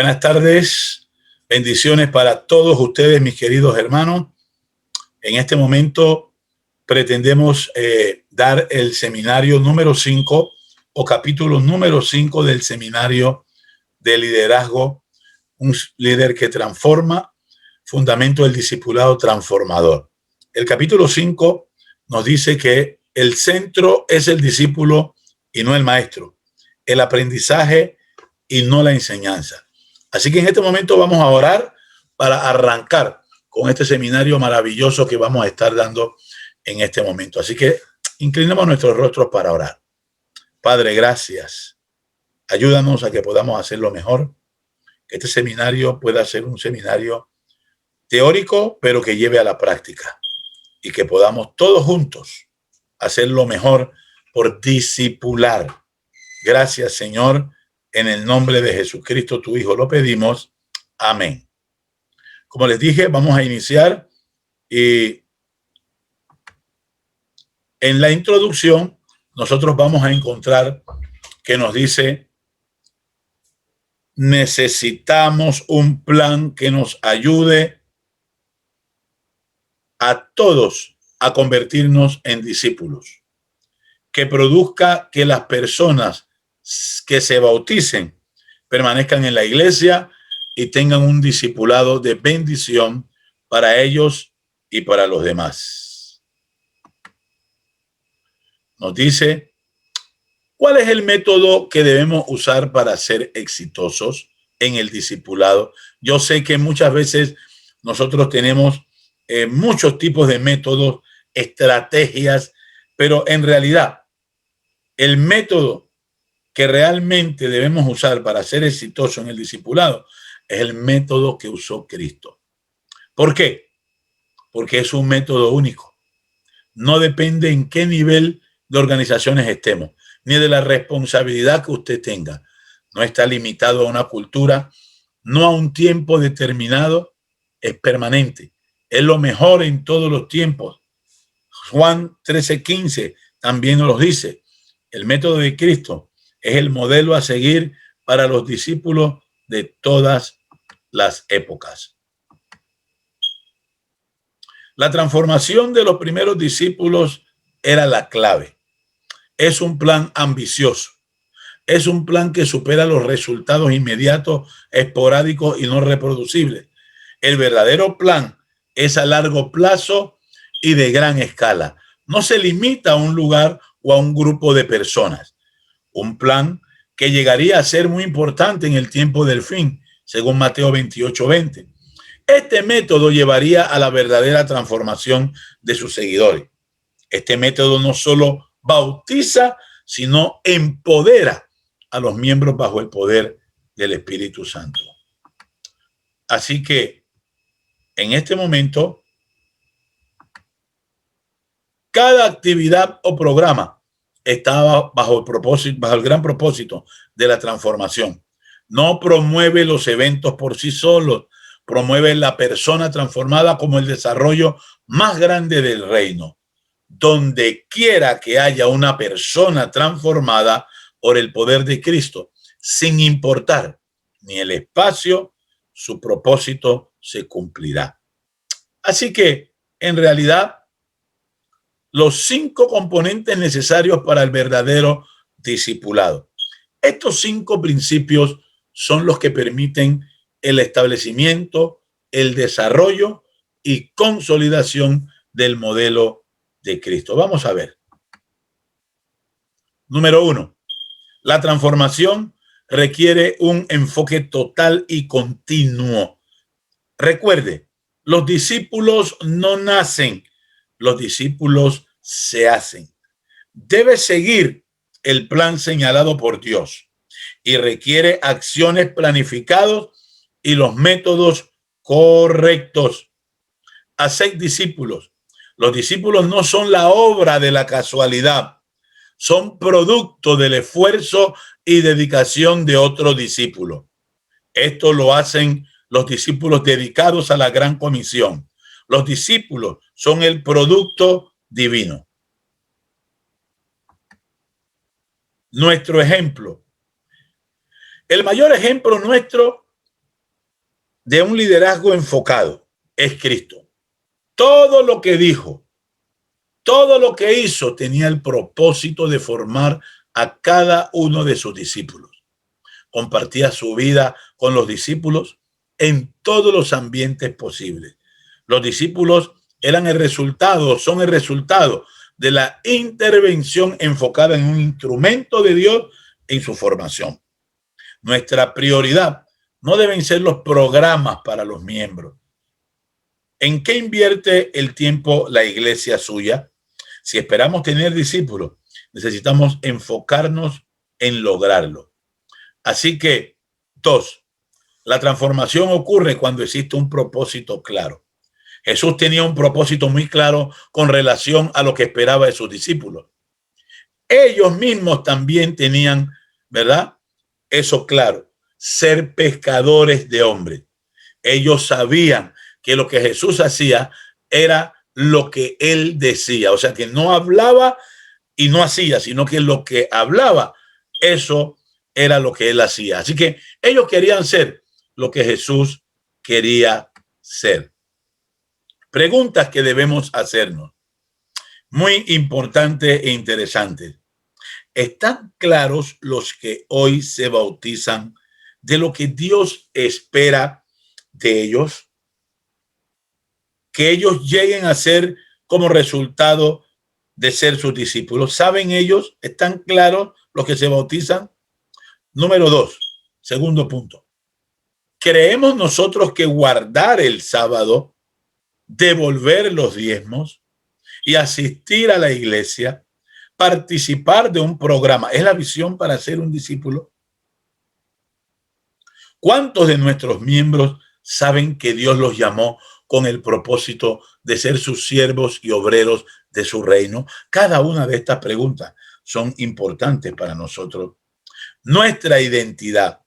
Buenas tardes, bendiciones para todos ustedes, mis queridos hermanos. En este momento pretendemos dar el seminario número 5 o capítulo número 5 del seminario de liderazgo, un líder que transforma, fundamento del discipulado transformador. El capítulo 5 nos dice que el centro es el discípulo y no el maestro, el aprendizaje y no la enseñanza. Así que en este momento vamos a orar para arrancar con este seminario maravilloso que vamos a estar dando en este momento. Así que inclinemos nuestros rostros para orar. Padre, gracias. Ayúdanos a que podamos hacerlo mejor, que este seminario pueda ser un seminario teórico, pero que lleve a la práctica y que podamos todos juntos hacerlo mejor por discipular. Gracias, Señor. En el nombre de Jesucristo, tu Hijo, lo pedimos. Amén. Como les dije, vamos a iniciar y en la introducción nosotros vamos a encontrar que nos dice: necesitamos un plan que nos ayude a todos a convertirnos en discípulos, que produzca que las personas que se bauticen permanezcan en la iglesia y tengan un discipulado de bendición para ellos y para los demás. Nos dice, ¿cuál es el método que debemos usar para ser exitosos en el discipulado? Yo sé que muchas veces nosotros tenemos muchos tipos de métodos, estrategias, pero en realidad el método que realmente debemos usar para ser exitosos en el discipulado es el método que usó Cristo. ¿Por qué? Porque es un método único. No depende en qué nivel de organizaciones estemos, ni de la responsabilidad que usted tenga. No está limitado a una cultura, no a un tiempo determinado, es permanente. Es lo mejor en todos los tiempos. Juan 13:15 también nos lo dice. El método de Cristo es el modelo a seguir para los discípulos de todas las épocas. La transformación de los primeros discípulos era la clave. Es un plan ambicioso. Es un plan que supera los resultados inmediatos, esporádicos y no reproducibles. El verdadero plan es a largo plazo y de gran escala. No se limita a un lugar o a un grupo de personas. Un plan que llegaría a ser muy importante en el tiempo del fin, según Mateo 28:20. Este método llevaría a la verdadera transformación de sus seguidores. Este método no solo bautiza, sino empodera a los miembros bajo el poder del Espíritu Santo. Así que en este momento, cada actividad o programa estaba bajo el gran propósito de la transformación. No promueve los eventos por sí solos, promueve la persona transformada como el desarrollo más grande del reino. Donde quiera que haya una persona transformada por el poder de Cristo, sin importar ni el espacio, su propósito se cumplirá. Así que, en realidad, los 5 componentes necesarios para el verdadero discipulado. Estos 5 principios son los que permiten el establecimiento, el desarrollo y consolidación del modelo de Cristo. Vamos a ver. Número 1. La transformación requiere un enfoque total y continuo. Recuerde, los discípulos no nacen, los discípulos se hacen. Debe seguir el plan señalado por Dios y requiere acciones planificadas y los métodos correctos. Haced discípulos. Los discípulos no son la obra de la casualidad, son producto del esfuerzo y dedicación de otros discípulos. Esto lo hacen los discípulos dedicados a la gran comisión. Los discípulos son el producto divino. Nuestro ejemplo. El mayor ejemplo nuestro de un liderazgo enfocado es Cristo. Todo lo que dijo, todo lo que hizo tenía el propósito de formar a cada uno de sus discípulos. Compartía su vida con los discípulos en todos los ambientes posibles. Los discípulos eran el resultado, son el resultado de la intervención enfocada en un instrumento de Dios en su formación. Nuestra prioridad no deben ser los programas para los miembros. ¿En qué invierte el tiempo la iglesia suya? Si esperamos tener discípulos, necesitamos enfocarnos en lograrlo. Así que, 2, la transformación ocurre cuando existe un propósito claro. Jesús tenía un propósito muy claro con relación a lo que esperaba de sus discípulos. Ellos mismos también tenían, ¿verdad? Eso claro, ser pescadores de hombres. Ellos sabían que lo que Jesús hacía era lo que él decía. O sea, que no hablaba y no hacía, sino que lo que hablaba, eso era lo que él hacía. Así que ellos querían ser lo que Jesús quería ser. Preguntas que debemos hacernos. Muy importante e interesante. ¿Están claros los que hoy se bautizan de lo que Dios espera de ellos? Que ellos lleguen a ser como resultado de ser sus discípulos. ¿Saben ellos? ¿Están claros los que se bautizan? Número 2, segundo punto. ¿Creemos nosotros que guardar el sábado, devolver los diezmos y asistir a la iglesia, participar de un programa, es la visión para ser un discípulo? ¿Cuántos de nuestros miembros saben que Dios los llamó con el propósito de ser sus siervos y obreros de su reino? Cada una de estas preguntas son importantes para nosotros. Nuestra identidad.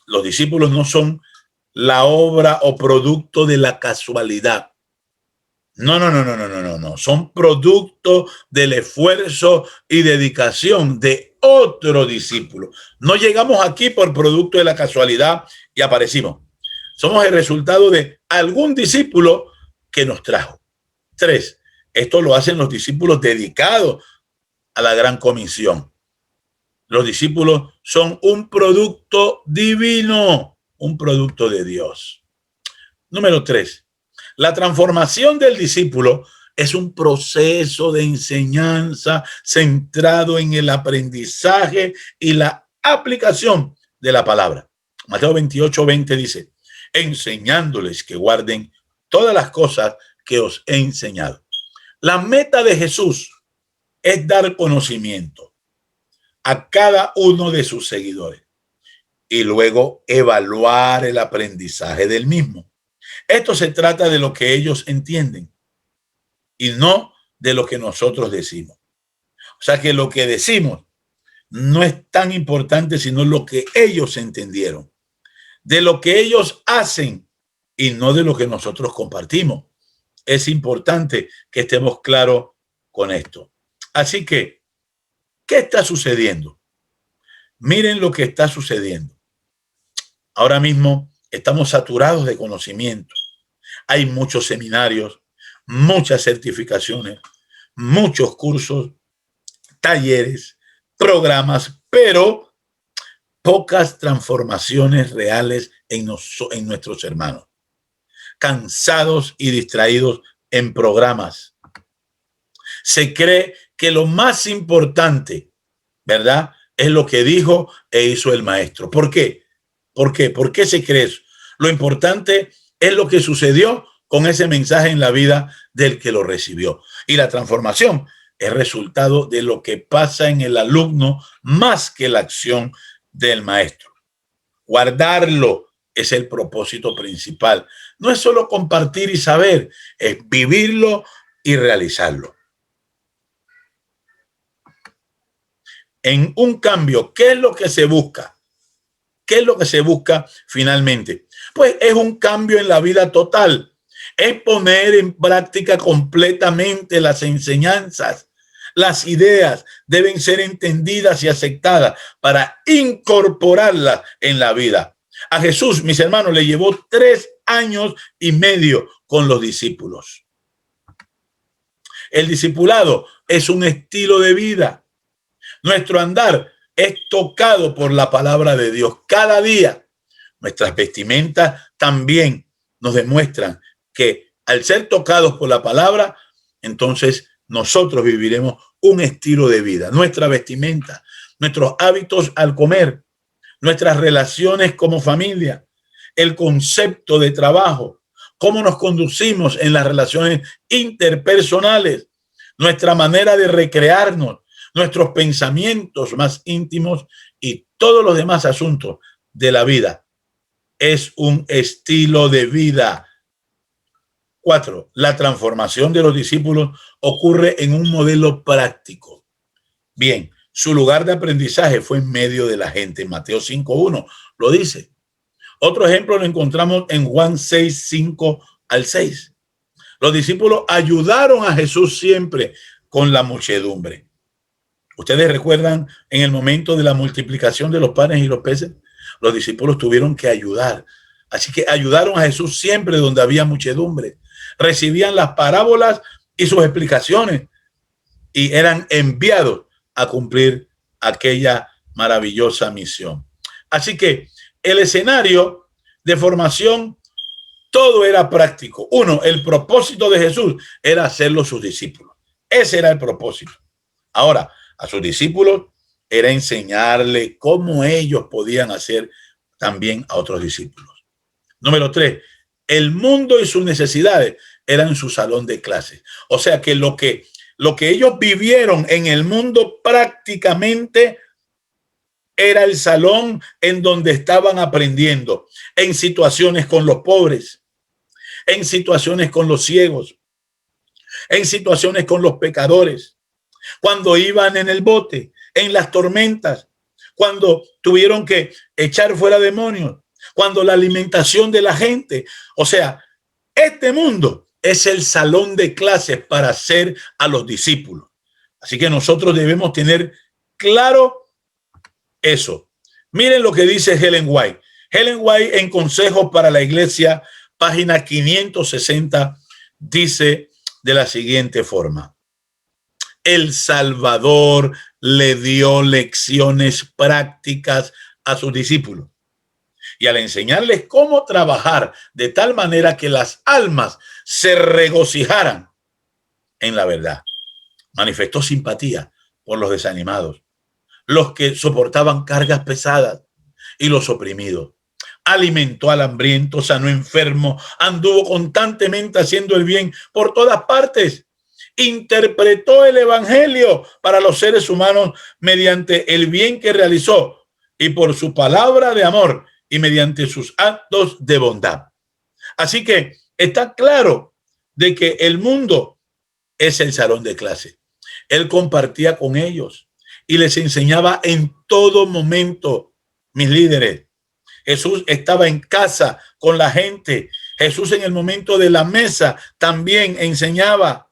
Los discípulos no son la obra o producto de la casualidad. No. Son producto del esfuerzo y dedicación de otro discípulo. No llegamos aquí por producto de la casualidad y aparecimos. Somos el resultado de algún discípulo que nos trajo. 3, esto lo hacen los discípulos dedicados a la gran comisión. Los discípulos son un producto divino, un producto de Dios. Número 3, la transformación del discípulo es un proceso de enseñanza centrado en el aprendizaje y la aplicación de la palabra. Mateo 28:20 dice, enseñándoles que guarden todas las cosas que os he enseñado. La meta de Jesús es dar conocimiento a cada uno de sus seguidores y luego evaluar el aprendizaje del mismo. Esto se trata de lo que ellos entienden y no de lo que nosotros decimos. O sea que lo que decimos no es tan importante, sino lo que ellos entendieron, de lo que ellos hacen y no de lo que nosotros compartimos. Es importante que estemos claros con esto. Así que, ¿qué está sucediendo? Miren lo que está sucediendo. Ahora mismo estamos saturados de conocimiento. Hay muchos seminarios, muchas certificaciones, muchos cursos, talleres, programas, pero pocas transformaciones reales en nuestros hermanos. Cansados y distraídos en programas. Se cree que lo más importante, ¿verdad?, es lo que dijo e hizo el maestro. ¿Por qué? ¿Por qué? ¿Por qué se cree eso? Lo importante es lo que sucedió con ese mensaje en la vida del que lo recibió. Y la transformación es resultado de lo que pasa en el alumno más que la acción del maestro. Guardarlo es el propósito principal. No es solo compartir y saber, es vivirlo y realizarlo. En un cambio, ¿qué es lo que se busca? ¿Qué es lo que se busca finalmente? Pues es un cambio en la vida total. Es poner en práctica completamente las enseñanzas. Las ideas deben ser entendidas y aceptadas para incorporarlas en la vida. A Jesús, mis hermanos, le llevó 3 años y medio con los discípulos. El discipulado es un estilo de vida. Nuestro andar es tocado por la palabra de Dios cada día. Nuestras vestimentas también nos demuestran que al ser tocados por la palabra, entonces nosotros viviremos un estilo de vida. Nuestra vestimenta, nuestros hábitos al comer, nuestras relaciones como familia, el concepto de trabajo, cómo nos conducimos en las relaciones interpersonales, nuestra manera de recrearnos, nuestros pensamientos más íntimos y todos los demás asuntos de la vida. Es un estilo de vida. 4. La transformación de los discípulos ocurre en un modelo práctico. Bien, su lugar de aprendizaje fue en medio de la gente. Mateo 5:1 lo dice. Otro ejemplo lo encontramos en Juan 6:5 al 6. Los discípulos ayudaron a Jesús siempre con la muchedumbre. Ustedes recuerdan en el momento de la multiplicación de los panes y los peces, los discípulos tuvieron que ayudar. Así que ayudaron a Jesús siempre donde había muchedumbre. Recibían las parábolas y sus explicaciones y eran enviados a cumplir aquella maravillosa misión. Así que el escenario de formación, todo era práctico. Uno, el propósito de Jesús era hacerlos sus discípulos. Ese era el propósito. Ahora, a sus discípulos era enseñarle cómo ellos podían hacer también a otros discípulos. Número 3, el mundo y sus necesidades eran su salón de clases. O sea que lo que ellos vivieron en el mundo prácticamente era el salón en donde estaban aprendiendo, en situaciones con los pobres, en situaciones con los ciegos, en situaciones con los pecadores, cuando iban en el bote, en las tormentas, cuando tuvieron que echar fuera demonios, cuando la alimentación de la gente. O sea, este mundo es el salón de clases para hacer a los discípulos. Así que nosotros debemos tener claro eso. Miren lo que dice Ellen White. Ellen White en Consejos para la Iglesia, página 560, dice de la siguiente forma: el Salvador le dio lecciones prácticas a sus discípulos y al enseñarles cómo trabajar de tal manera que las almas se regocijaran en la verdad, manifestó simpatía por los desanimados, los que soportaban cargas pesadas y los oprimidos. Alimentó al hambriento, sanó enfermo, anduvo constantemente haciendo el bien por todas partes. Interpretó el evangelio para los seres humanos mediante el bien que realizó y por su palabra de amor y mediante sus actos de bondad. Así que está claro de que el mundo es el salón de clase. Él compartía con ellos y les enseñaba en todo momento, mis líderes. Jesús estaba en casa con la gente. Jesús en el momento de la mesa también enseñaba.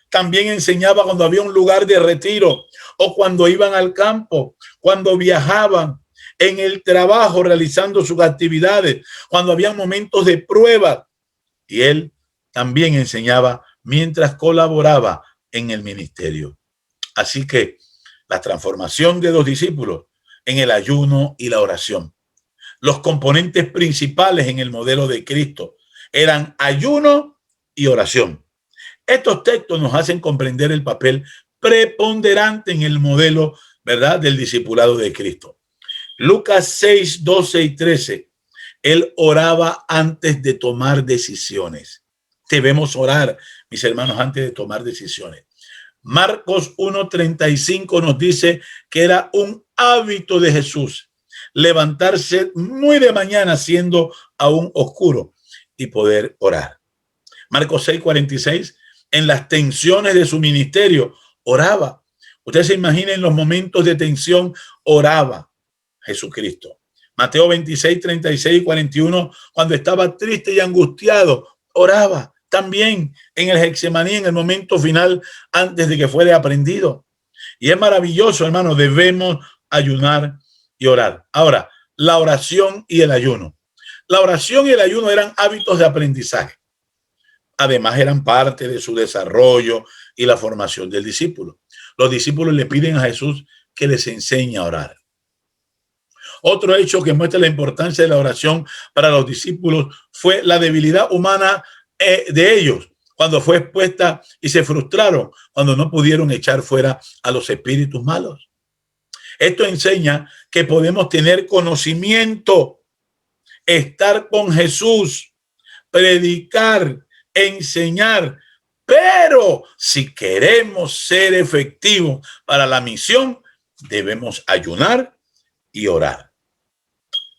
También enseñaba cuando había un lugar de retiro o cuando iban al campo, cuando viajaban, en el trabajo realizando sus actividades, cuando había momentos de prueba. Y él también enseñaba mientras colaboraba en el ministerio. Así que la transformación de los discípulos en el ayuno y la oración. Los componentes principales en el modelo de Cristo eran ayuno y oración. Estos textos nos hacen comprender el papel preponderante en el modelo, ¿verdad?, del discipulado de Cristo. Lucas 6, 12 y 13. Él oraba antes de tomar decisiones. Debemos orar, mis hermanos, antes de tomar decisiones. Marcos 1:35 nos dice que era un hábito de Jesús levantarse muy de mañana siendo aún oscuro y poder orar. Marcos 6:46, en las tensiones de su ministerio, oraba. Ustedes se imaginen los momentos de tensión, oraba Jesucristo. Mateo 26, 36 y 41, cuando estaba triste y angustiado, oraba. También en el Getsemaní, en el momento final, antes de que fuera aprendido. Y es maravilloso, hermano, debemos ayunar y orar. Ahora, la oración y el ayuno. La oración y el ayuno eran hábitos de aprendizaje. Además, eran parte de su desarrollo y la formación del discípulo. Los discípulos le piden a Jesús que les enseñe a orar. Otro hecho que muestra la importancia de la oración para los discípulos fue la debilidad humana de ellos, cuando fue expuesta y se frustraron cuando no pudieron echar fuera a los espíritus malos. Esto enseña que podemos tener conocimiento, estar con Jesús, predicar, enseñar, pero si queremos ser efectivos para la misión, debemos ayunar y orar.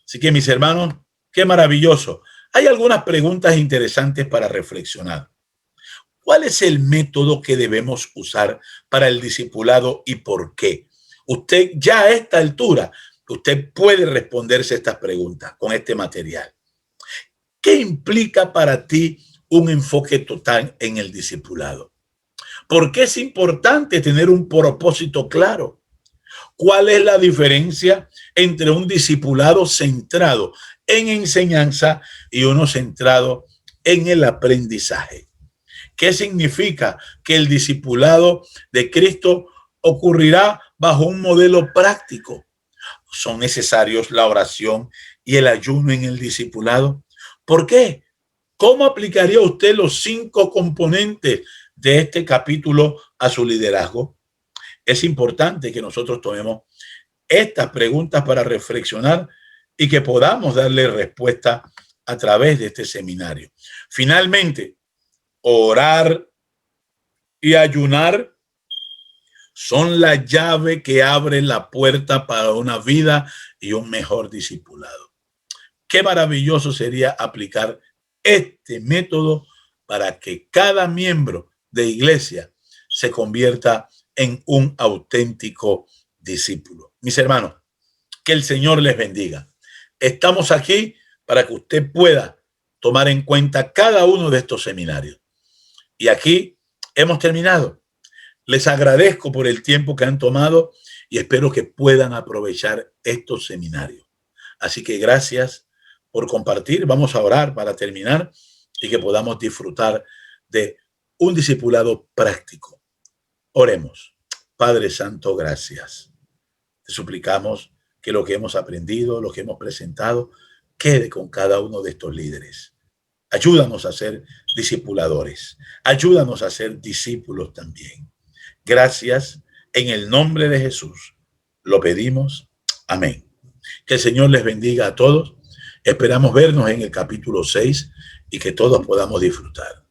Así que, mis hermanos, qué maravilloso. Hay algunas preguntas interesantes para reflexionar. ¿Cuál es el método que debemos usar para el discipulado y por qué? Usted ya a esta altura, usted puede responderse estas preguntas con este material. ¿Qué implica para ti un enfoque total en el discipulado? ¿Por qué es importante tener un propósito claro? ¿Cuál es la diferencia entre un discipulado centrado en enseñanza y uno centrado en el aprendizaje? ¿Qué significa que el discipulado de Cristo ocurrirá bajo un modelo práctico? ¿Son necesarios la oración y el ayuno en el discipulado? ¿Por qué? ¿Cómo aplicaría usted los 5 componentes de este capítulo a su liderazgo? Es importante que nosotros tomemos estas preguntas para reflexionar y que podamos darle respuesta a través de este seminario. Finalmente, orar y ayunar son la llave que abre la puerta para una vida y un mejor discipulado. Qué maravilloso sería aplicar este método para que cada miembro de iglesia se convierta en un auténtico discípulo. Mis hermanos, que el Señor les bendiga. Estamos aquí para que usted pueda tomar en cuenta cada uno de estos seminarios. Y aquí hemos terminado. Les agradezco por el tiempo que han tomado y espero que puedan aprovechar estos seminarios. Así que gracias por compartir. Vamos a orar para terminar y que podamos disfrutar de un discipulado práctico. Oremos. Padre Santo, gracias. Te suplicamos que lo que hemos aprendido, lo que hemos presentado, quede con cada uno de estos líderes. Ayúdanos a ser discipuladores. Ayúdanos a ser discípulos también. Gracias. En el nombre de Jesús lo pedimos. Amén. Que el Señor les bendiga a todos. Esperamos vernos en el capítulo 6 y que todos podamos disfrutar.